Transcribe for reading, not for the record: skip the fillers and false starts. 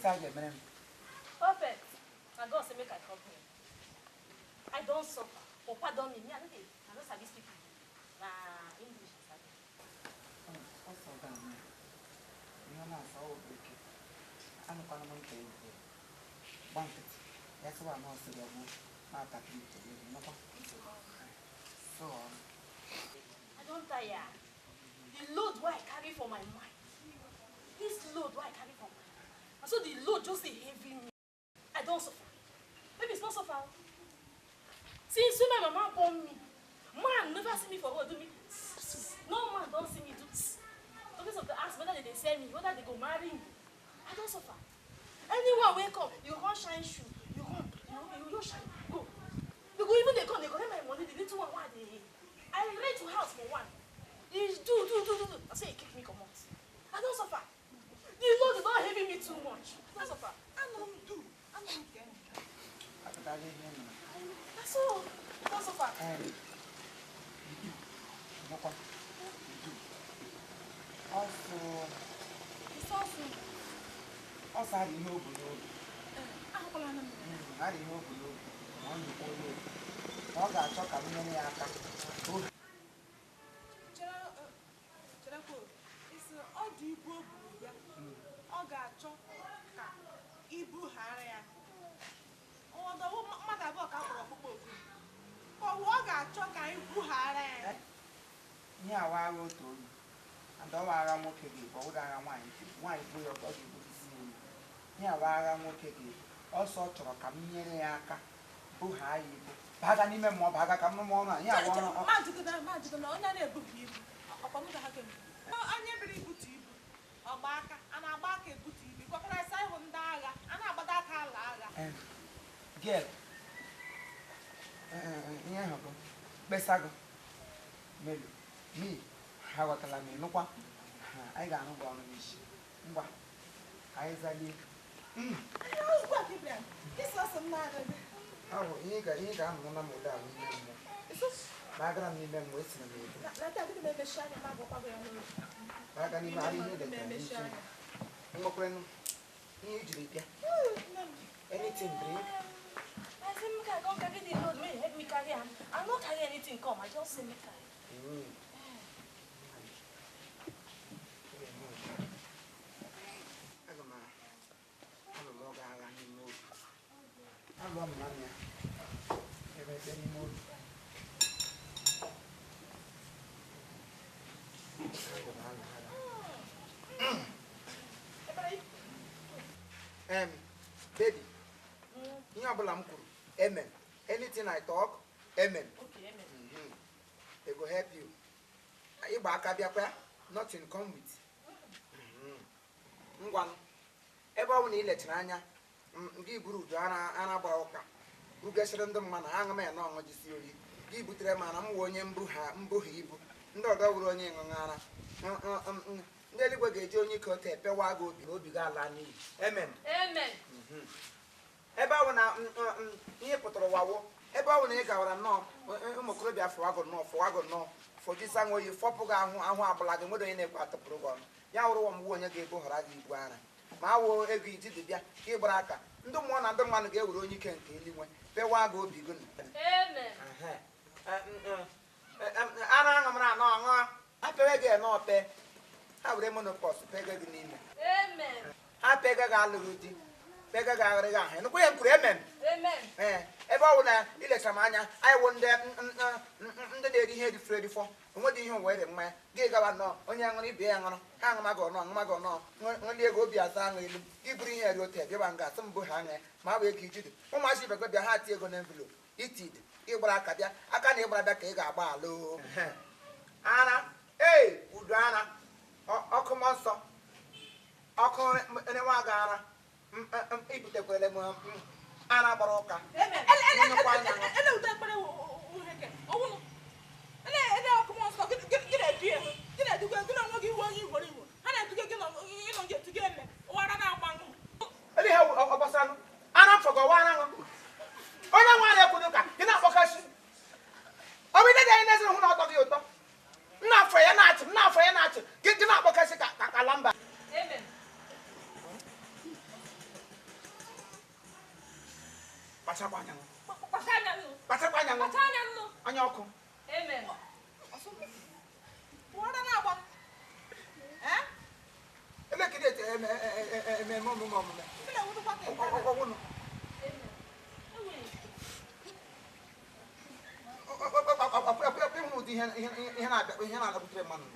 Perfect. My God say make I come here. I don't suffer. Oh, pardon me. I don't sabi speak English. Also down there. You know, so okay. I'm going to make it. That's why I'm also the one. Not that you know. So, I don't tire. The load what I carry for my mind. This load what I carry for my mind. And so the load just a heavy me. I don't suffer. Maybe it's not suffer. Since my mama born me, man never see me for what do me. No man don't see me do. Because of the ask whether they sell me, whether they go marry me. I don't suffer. Anyone wake up, you can't shine shoe. You can't, you shine. Go. They go even they come, they go my money, they little one they. I rent to house for one. He do. I say he kick me come out. I don't suffer. The Lord is not having me too much. I don't suffer. I don't do. I don't get it. That's all. I don't suffer. Also, I didn't know. I didn't know. I got a chocolate in the aka. It's all the Igbo. I got a chocolate. Igbo hair. Oh, the mother book out of a book. Oh, what got chocolate Igbo hair? Yeah, I wrote to you. And all I am okay, but what I want, why do your body to see you? Yeah, I am okay. Also, to a Caminiaka, who high. Paganime more, Pagakamona, yeah, magic, no, I book you. Upon the hacken. I never put you. A baka, and a baka put you. Because I say one daga, and I bada laga. Get. Yeah, Bessago. Me, how what I mean, no one. I got no one wish. I say, this was a matter. Oh, you got one of them. Bagram, you them with me. Let me make a shiny marble. Bagan, you marry the usually, anything drink. I think I don't carry the load. Help me carry him. I'm not carrying anything. Come, I just say me carry. I'm money. Anymore. Baby, you know about amen. Anything I talk, amen. Okay, amen. They will help you. Are you back up? Nothing come with. One. Everyone in Letrania, give Guru Anna Baroka. Who gets random man, hang man on what you see. Give Butreman, I'm warning Mbuhibu, no double on Yangana. Nelly will get Johnny Cote, Pewago, Bigalani. Amen. Amen. About near Potrowawo, about an acre or no, Mocrobia for Wagon no, for this time where you fopoga and one black and mother in a part of program. Yaw one gave Bohari Guana. Mawo agree to the Gibraka. No one other man gave you can kill you when Pewago be good. Amen. I pay again, no pay. How would monopause peg again? Amen. I peg a gallery. Peg a gallery. And we have amen. Amen. Ebona Ilesamania, I wonder the day here Freddy for. And what do you wear in my Gigavano, on young Biano, Hangamago, when you go be a sang, you bring here your tape, you got some buhanga, my way kitchen. Oh, my ship got the heart here on envelope. Eat it. Ibracabia, I can't ever back a gabalo. Anna, hey, Udana, Ocomonso, Ocon, and a wagana, Anna Baroka. kpachakwa anya Kpachakwa anya nụ. anya ọkụ Amen. Pụọra na-agba. ebe kede eme omume Ndị na-ewutukwa ka ịga. ọgwụnụ ịhụ ụdị ihe na-abịa ihe na-adabutere mmadụ